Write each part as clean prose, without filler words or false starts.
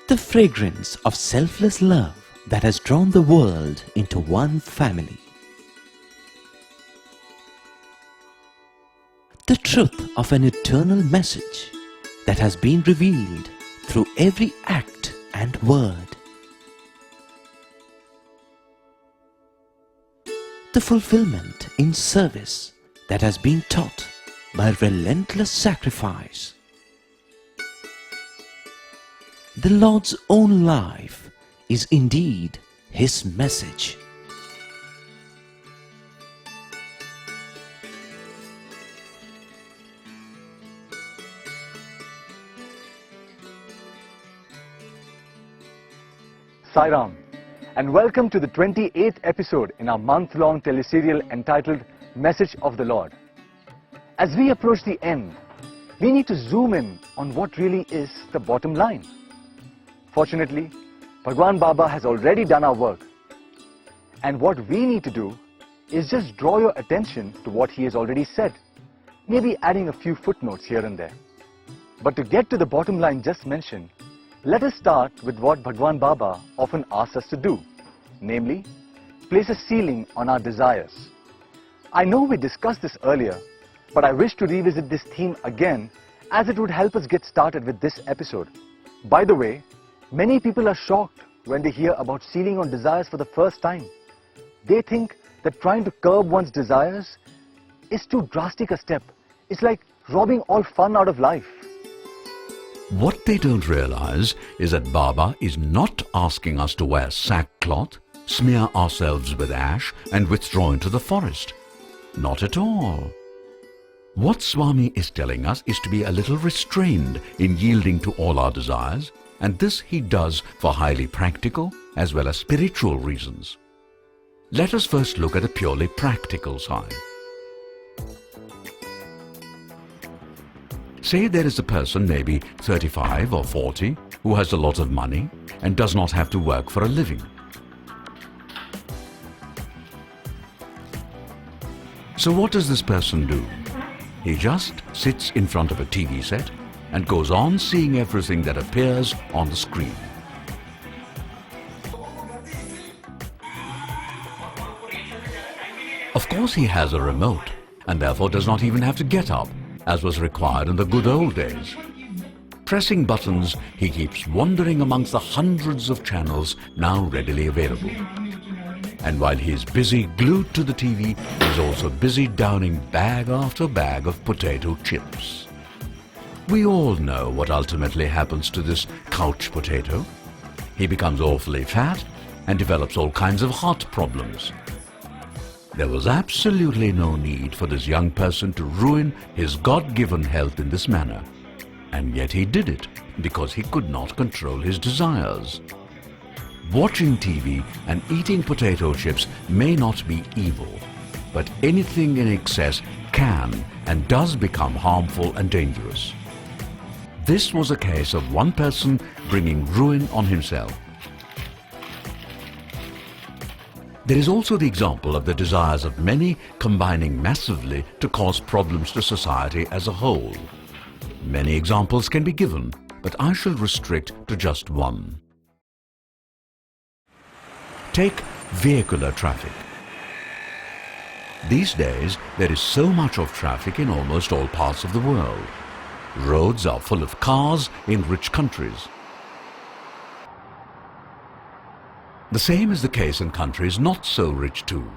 The fragrance of selfless love that has drawn the world into one family. The truth of an eternal message that has been revealed through every act and word. The fulfillment in service that has been taught by relentless sacrifice. The Lord's own life is indeed His message. Sai Ram, and welcome to the 28th episode in our month-long teleserial entitled Message of the Lord. As we approach the end, we need to zoom in on what really is the bottom line. Fortunately, Bhagwan Baba has already done our work, and what we need to do is just draw your attention to what he has already said, maybe adding a few footnotes here and there. But to get to the bottom line just mentioned, let us start with what Bhagwan Baba often asks us to do, namely, place a ceiling on our desires. I know we discussed this earlier, but I wish to revisit this theme again as it would help us get started with this episode. By the way, many people are shocked when they hear about ceiling on desires for the first time. They think that trying to curb one's desires is too drastic a step. It's like robbing all fun out of life. What they don't realize is that Baba is not asking us to wear sackcloth, smear ourselves with ash and withdraw into the forest. Not at all. What Swami is telling us is to be a little restrained in yielding to all our desires, and this he does for highly practical as well as spiritual reasons. Let us first look at a purely practical side. Say there is a person, maybe 35 or 40, who has a lot of money and does not have to work for a living. So what does this person do? He just sits in front of a TV set and goes on seeing everything that appears on the screen. Of course he has a remote and therefore does not even have to get up, as was required in the good old days. Pressing buttons, he keeps wandering amongst the hundreds of channels now readily available. And while he is busy glued to the TV, he is also busy downing bag after bag of potato chips. We all know what ultimately happens to this couch potato. He becomes awfully fat and develops all kinds of heart problems. There was absolutely no need for this young person to ruin his God-given health in this manner. And yet he did it because he could not control his desires. Watching TV and eating potato chips may not be evil, but anything in excess can and does become harmful and dangerous. This was a case of one person bringing ruin on himself. There is also the example of the desires of many combining massively to cause problems to society as a whole. Many examples can be given, but I shall restrict to just one. Take vehicular traffic. These days, there is so much of traffic in almost all parts of the world. Roads are full of cars in rich countries. The same is the case in countries not so rich too.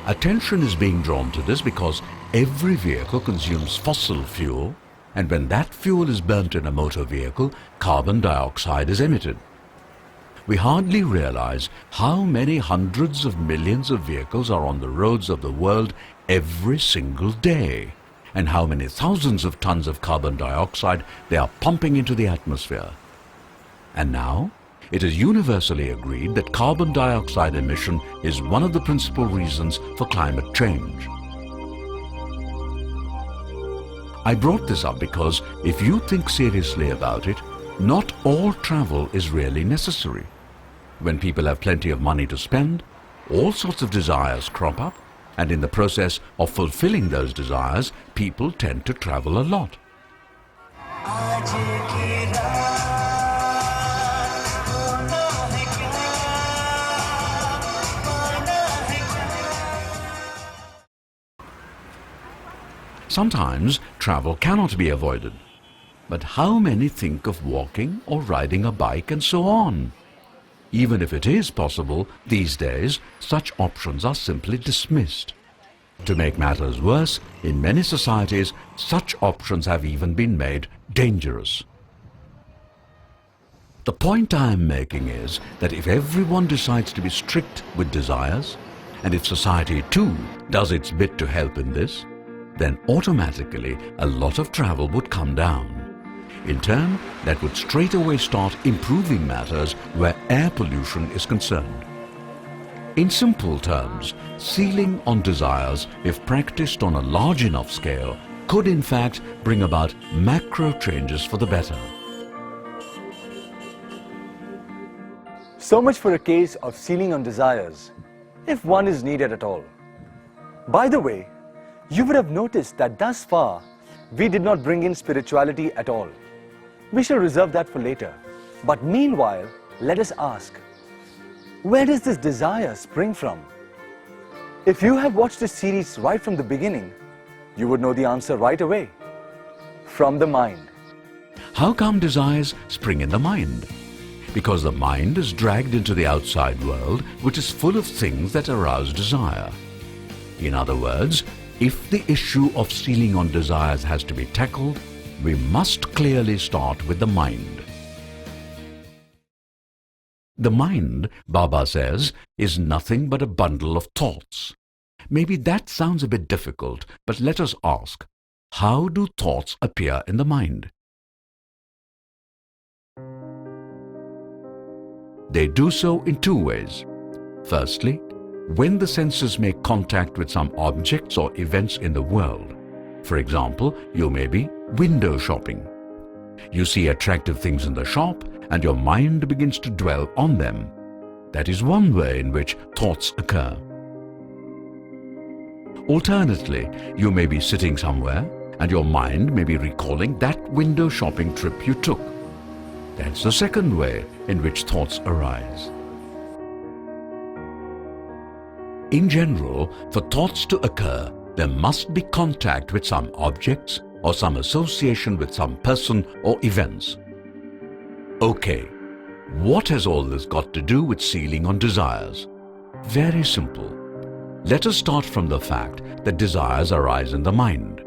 Attention is being drawn to this because every vehicle consumes fossil fuel, and when that fuel is burnt in a motor vehicle, carbon dioxide is emitted. We hardly realize how many hundreds of millions of vehicles are on the roads of the world every single day, and how many thousands of tons of carbon dioxide they are pumping into the atmosphere. And now, it is universally agreed that carbon dioxide emission is one of the principal reasons for climate change. I brought this up because if you think seriously about it, not all travel is really necessary. When people have plenty of money to spend, all sorts of desires crop up, and in the process of fulfilling those desires, people tend to travel a lot. Sometimes travel cannot be avoided. But how many think of walking or riding a bike and so on? Even if it is possible, these days, such options are simply dismissed. To make matters worse, in many societies, such options have even been made dangerous. The point I am making is that if everyone decides to be strict with desires, and if society too does its bit to help in this, then automatically a lot of travel would come down. In turn, that would straight away start improving matters where air pollution is concerned. In simple terms, sealing on desires, if practiced on a large enough scale, could in fact bring about macro changes for the better. So much for a case of sealing on desires, if one is needed at all. By the way, you would have noticed that thus far, we did not bring in spirituality at all. We shall reserve that for later. But meanwhile, let us ask, where does this desire spring from? If you have watched this series right from the beginning, you would know the answer right away. From the mind. How come desires spring in the mind? Because the mind is dragged into the outside world, which is full of things that arouse desire. In other words, if the issue of sealing on desires has to be tackled, we must clearly start with the mind. The mind, Baba says, is nothing but a bundle of thoughts. Maybe that sounds a bit difficult, but let us ask, how do thoughts appear in the mind? They do so in two ways. Firstly, when the senses make contact with some objects or events in the world. For example, you may be window shopping. You see attractive things in the shop and your mind begins to dwell on them. That is one way in which thoughts occur. Alternately, you may be sitting somewhere and your mind may be recalling that window shopping trip you took. That's the second way in which thoughts arise. In general, for thoughts to occur, there must be contact with some objects or some association with some person or events. Okay, what has all this got to do with sealing on desires? Very simple. Let us start from the fact that desires arise in the mind.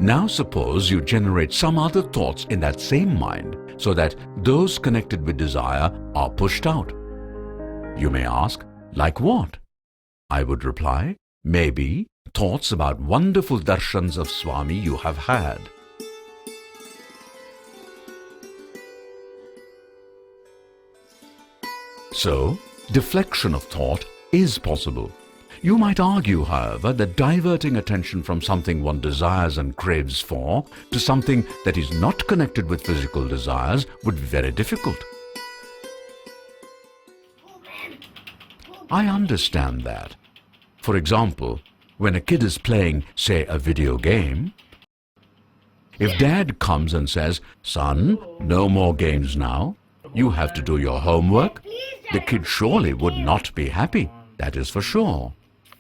Now suppose you generate some other thoughts in that same mind so that those connected with desire are pushed out. You may ask, like what? I would reply, maybe thoughts about wonderful darshans of Swami you have had. So, deflection of thought is possible. You might argue, however, that diverting attention from something one desires and craves for to something that is not connected with physical desires would be very difficult. I understand that. For example, when a kid is playing, say, a video game, if dad comes and says, "Son, no more games now, you have to do your homework," the kid surely would not be happy, that is for sure.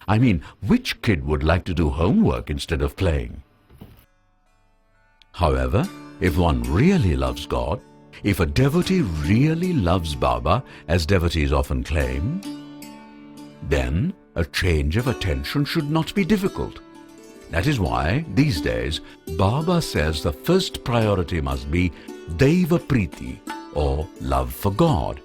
I mean, which kid would like to do homework instead of playing? However, if one really loves God, if a devotee really loves Baba, as devotees often claim, then a change of attention should not be difficult. That is why, these days, Baba says the first priority must be Deva Priti, or love for God.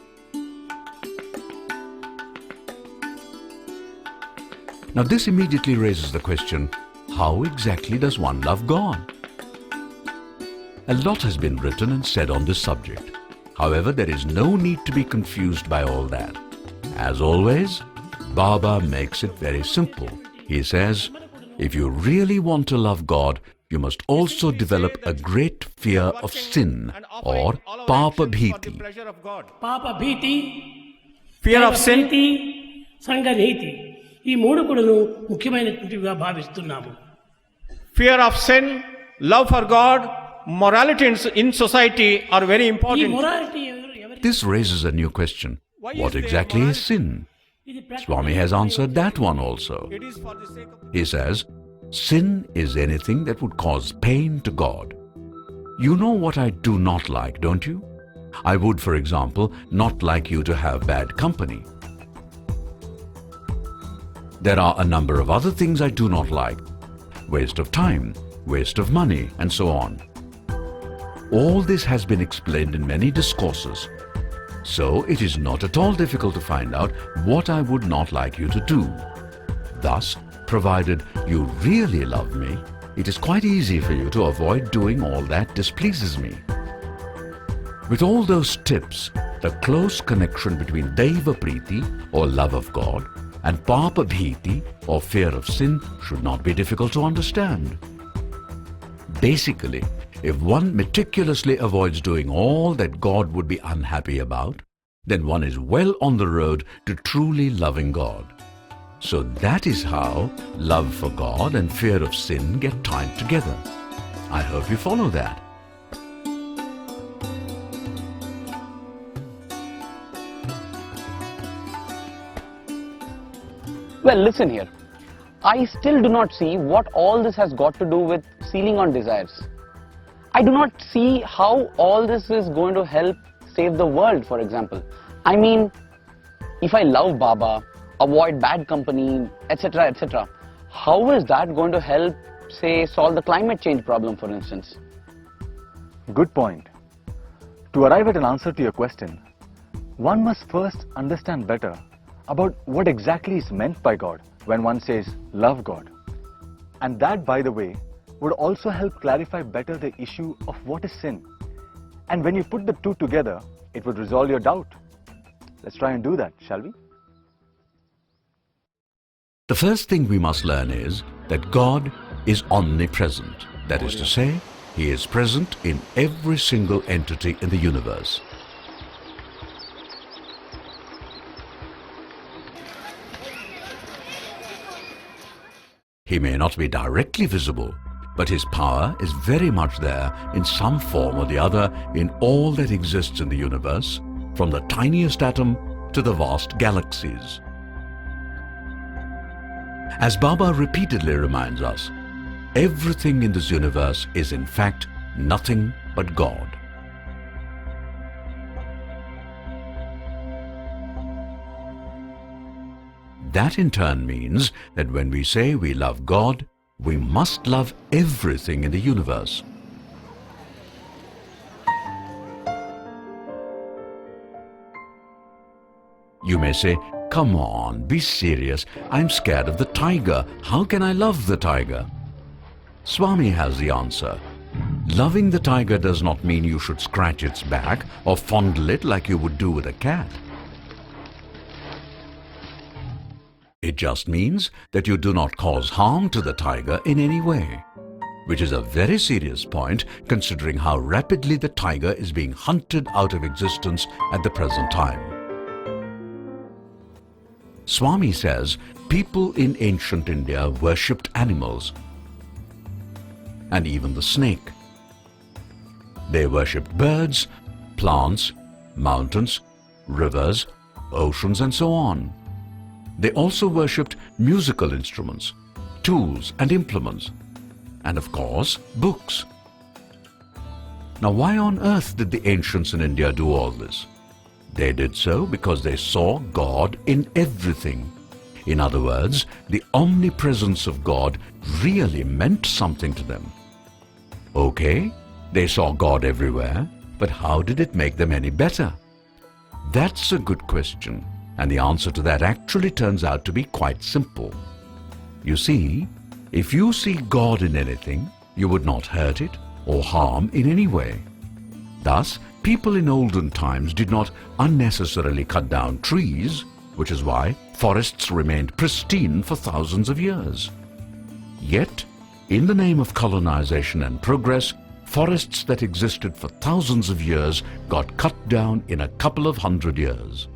Now this immediately raises the question, how exactly does one love God? A lot has been written and said on this subject. However, there is no need to be confused by all that. As always, Baba makes it very simple. He says, if you really want to love God, you must also develop a great fear of sin, or Papa Bhiti. Papa Bhiti, Fear of sin, Sanganiti. ఈ మూడు కూడాను ముఖ్యమైనటువంటివిగా భావిస్తున్నాము. fear of sin, love for God, morality in society are very ఈ important. Morality This raises a new question. What exactly is sin? Swami has answered that one also. It is for the sake of He says, Sin is anything that would cause pain to God. You know what I do not like, don't you? I would, for example, not like you to have bad company. There are a number of other things I do not like. Waste of time, waste of money, and so on. All this has been explained in many discourses. So it is not at all difficult to find out what I would not like you to do. Thus, provided you really love me, it is quite easy for you to avoid doing all that displeases me. With all those tips, the close connection between Deva Priti, or love of God, and Papa Bhiti, or fear of sin, should not be difficult to understand. Basically, if one meticulously avoids doing all that God would be unhappy about, then one is well on the road to truly loving God. So that is how love for God and fear of sin get tied together. I hope you follow that. Well, listen here. I still do not see what all this has got to do with sealing on desires. I do not see how all this is going to help save the world, for example. I mean, if I love Baba, avoid bad company, etc., etc., how is that going to help, say, solve the climate change problem, for instance? Good point. To arrive at an answer to your question, one must first understand better about what exactly is meant by God when one says love God. And that, by the way, would also help clarify better the issue of what is sin. And when you put the two together, it would resolve your doubt. Let's try and do that, shall we? The first thing we must learn is that God is omnipresent. That is to say, He is present in every single entity in the universe. He may not be directly visible, but His power is very much there in some form or the other in all that exists in the universe, from the tiniest atom to the vast galaxies. As Baba repeatedly reminds us, everything in this universe is in fact nothing but God. That in turn means that when we say we love God, we must love everything in the universe. You may say, "Come on, be serious. I'm scared of the tiger. How can I love the tiger?" Swami has the answer. Loving the tiger does not mean you should scratch its back or fondle it like you would do with a cat. It just means that you do not cause harm to the tiger in any way, which is a very serious point considering how rapidly the tiger is being hunted out of existence at the present time. Swami says people in ancient India worshipped animals and even the snake. They worshipped birds, plants, mountains, rivers, oceans, and so on. They also worshipped musical instruments, tools and implements, and of course, books. Now, why on earth did the ancients in India do all this? They did so because they saw God in everything. In other words, the omnipresence of God really meant something to them. Okay, they saw God everywhere, but how did it make them any better? That's a good question. And the answer to that actually turns out to be quite simple. You see, if you see God in anything, you would not hurt it or harm in any way. Thus, people in olden times did not unnecessarily cut down trees, which is why forests remained pristine for thousands of years. Yet, in the name of colonization and progress, forests that existed for thousands of years got cut down in a couple of hundred years.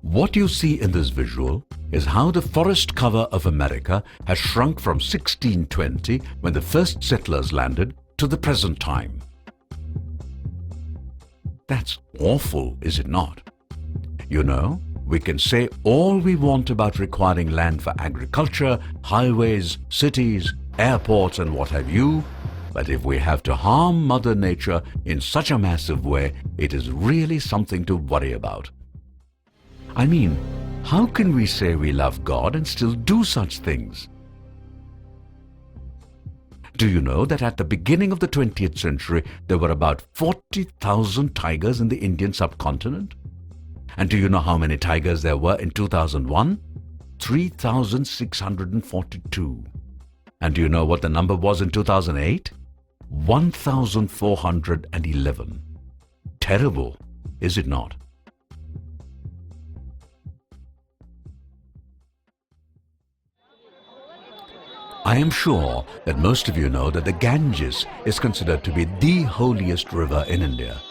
What you see in this visual is how the forest cover of America has shrunk from 1620, when the first settlers landed, to the present time. That's awful, is it not? You know, we can say all we want about requiring land for agriculture, highways, cities, airports and what have you, but if we have to harm Mother Nature in such a massive way, it is really something to worry about. I mean, how can we say we love God and still do such things? Do you know that at the beginning of the 20th century, there were about 40,000 tigers in the Indian subcontinent? And do you know how many tigers there were in 2001? 3,642. And do you know what the number was in 2008? 1,411. Terrible, is it not? I am sure that most of you know that the Ganges is considered to be the holiest river in India.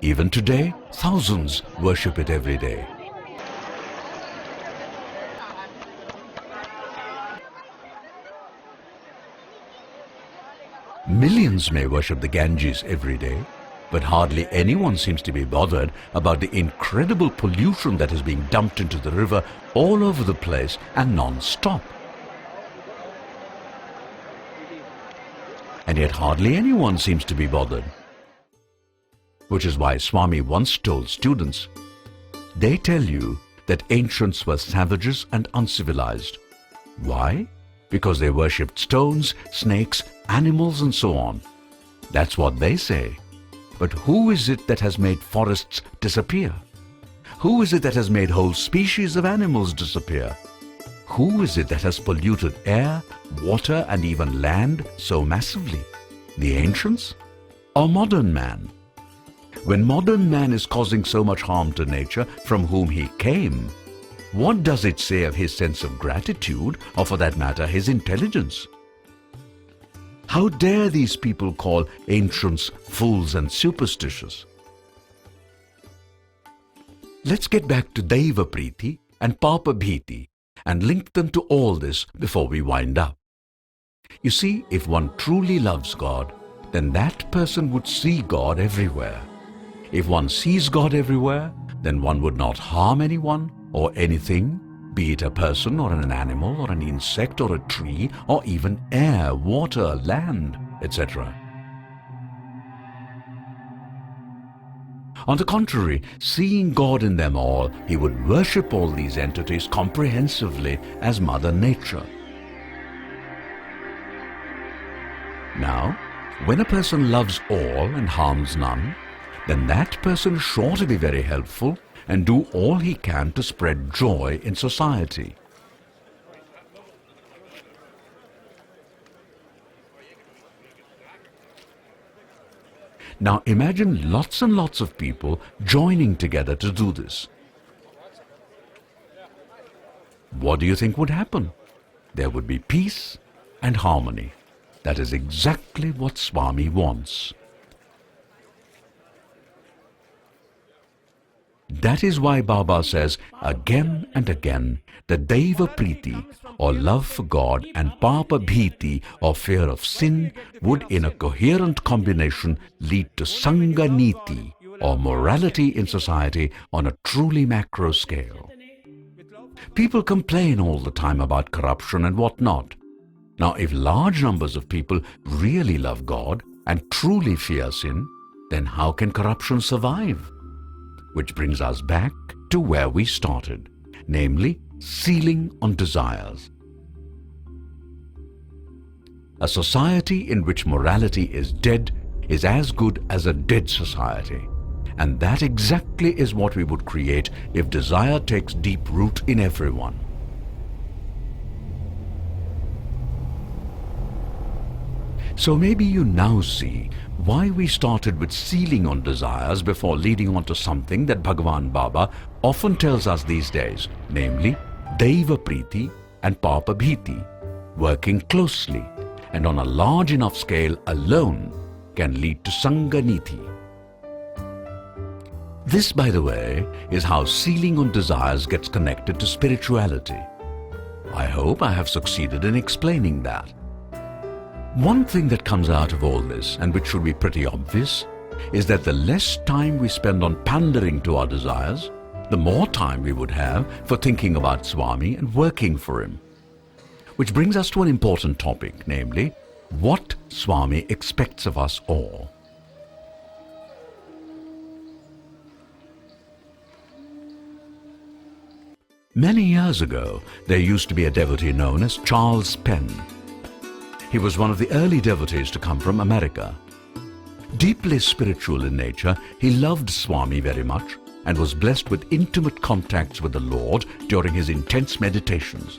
Even today, thousands worship it every day. Millions may worship the Ganges every day, but hardly anyone seems to be bothered about the incredible pollution that is being dumped into the river all over the place and non-stop. And yet hardly anyone seems to be bothered. Which is why Swami once told students, they tell you that ancients were savages and uncivilized. Why? Because they worshipped stones, snakes, animals and so on. That's what they say. But who is it that has made forests disappear? Who is it that has made whole species of animals disappear? Who is it that has polluted air, water and even land so massively? The ancients or modern man? When modern man is causing so much harm to nature from whom he came, what does it say of his sense of gratitude or for that matter his intelligence? How dare these people call ancients fools and superstitious? Let's get back to Daiva Priti and Papa Bhiti and link them to all this before we wind up. You see, if one truly loves God, then that person would see God everywhere. If one sees God everywhere, then one would not harm anyone or anything, be it a person or an animal or an insect or a tree or even air, water, land, etc. On the contrary, seeing God in them all, he would worship all these entities comprehensively as Mother Nature. Now, when a person loves all and harms none, then that person is sure to be very helpful and do all he can to spread joy in society. Now imagine lots and lots of people joining together to do this. What do you think would happen? There would be peace and harmony. That is exactly what Swami wants. That is why Baba says again and again that Daiva Priti, or love for God, and Papa Bhiti, or fear of sin, would in a coherent combination lead to Sangha Niti, or morality in society on a truly macro scale. People complain all the time about corruption and what not. Now, if large numbers of people really love God and truly fear sin, then how can corruption survive? Which brings us back to where we started, namely sealing on desires. A society in which morality is dead is as good as a dead society, and that exactly is what we would create if desire takes deep root in everyone. So maybe you now see why we started with sealing on desires before leading on to something that Bhagavan Baba often tells us these days, namely Daiva Priti and Papa Bhiti, working closely and on a large enough scale alone can lead to Sangha Niti. This, by the way, is how sealing on desires gets connected to spirituality. I hope I have succeeded in explaining that. One thing that comes out of all this, and which should be pretty obvious, is that the less time we spend on pandering to our desires, the more time we would have for thinking about Swami and working for him. Which brings us to an important topic, namely, what Swami expects of us all. Many years ago, there used to be a devotee known as Charles Penn. He was one of the early devotees to come from America. Deeply spiritual in nature, he loved Swami very much and was blessed with intimate contacts with the Lord during his intense meditations.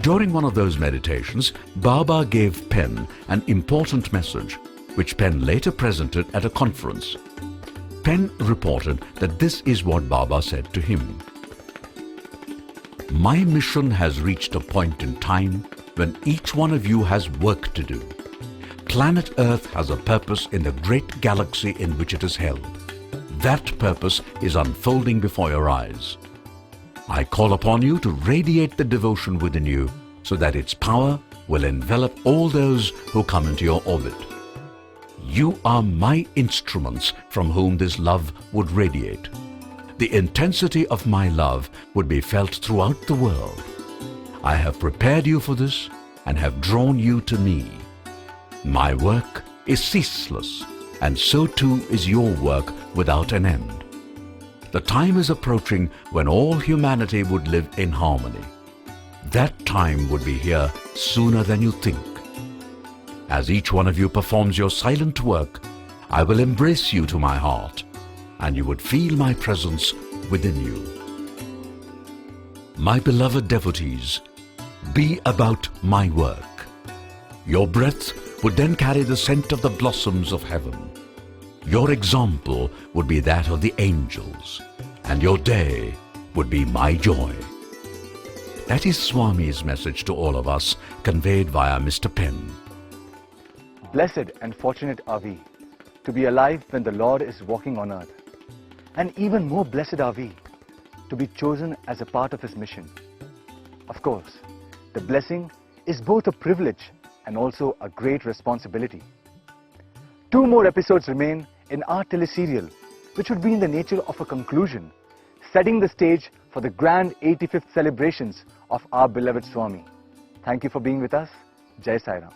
During one of those meditations, Baba gave Penn an important message, which Penn later presented at a conference. Penn reported that this is what Baba said to him. My mission has reached a point in time when each one of you has work to do. Planet Earth has a purpose in the great galaxy in which it is held. That purpose is unfolding before your eyes. I call upon you to radiate the devotion within you so that its power will envelop all those who come into your orbit. You are my instruments from whom this love would radiate. The intensity of my love would be felt throughout the world. I have prepared you for this and have drawn you to me. My work is ceaseless, and so too is your work without an end. The time is approaching when all humanity would live in harmony. That time would be here sooner than you think. As each one of you performs your silent work, I will embrace you to my heart, and you would feel my presence within you. My beloved devotees, be about my work. Your breath would then carry the scent of the blossoms of heaven. Your example would be that of the angels, and your day would be my joy. That is Swami's message to all of us, conveyed via Mr. Penn. Blessed and fortunate are we to be alive when the Lord is walking on earth. And even more blessed are we to be chosen as a part of His mission. Of course, the blessing is both a privilege and also a great responsibility. 2 more episodes remain in our teleserial, which would be in the nature of a conclusion, setting the stage for the grand 85th celebrations of our beloved Swami. Thank you for being with us. Jai Sai Ram.